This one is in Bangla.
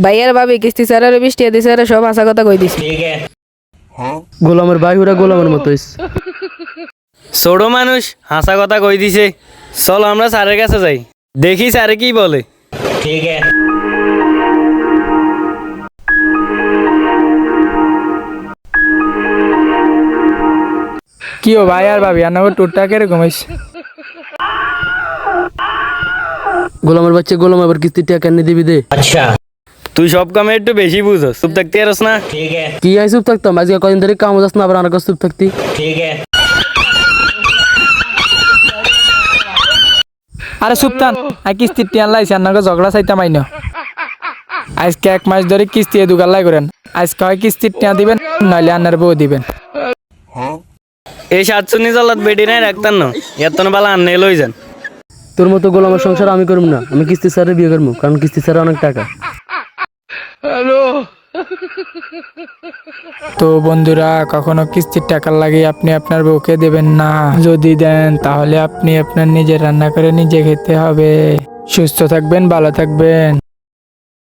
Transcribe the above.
ভাইয়ার ভাবি কিস্তি স্যারের বৃষ্টি দিছে সব হাসা কথা কই দিছে। গোলামের ভাই ওরা গোলামের মতো হইছে। ছোট মানুষ হাসা কথা কই দিছে। চলো আমরা স্যারের কাছে যাই, দেখি স্যারে কি বলে। কি ও ভাই আর ভাবি আনাগো টুরটা কিরকম হয়েছে? গোলামের বাচ্চা গোলাম আবার কিস্তি টাকা কেন দিবি দে। তুই সব কামে একটু বেশি বুঝো, চুপ থাকতে পারস না। কি আই চুপ থাকতাম, আজকে কদিন ধরে কাম যাস না, আবার আমার কাছে চুপ থাকতি। আরে সুপ্তান আর কিস্তির টিয়ান লাইছে আনাগো ঝগড়া চাইতাম আইন। আজকে 1 মাস ধরে কিস্তি দুগাল্লাই করেন। আজকে হয় কিস্তির টিয়া দিবেন, নইলে আন্নার বউ দিবেন। এই সাতচুনি জলাত বেটি নাই রাখতাম না, এত বেলা আননে লই যান। তোর মতো গোলামের সংসার আমি করবো না, আমি কিস্তি স্যারে বিয়ে করবো, কারণ কিস্তি স্যারে অনেক টাকা। তো বন্ধুরা, কখনো কিস্তির টাকা লাগে আপনি আপনার বউকে দেবেন না। যদি দেন তাহলে আপনি আপনার নিজে রান্না করে নিজে খেতে হবে। সুস্থ থাকবেন, ভালো থাকবেন।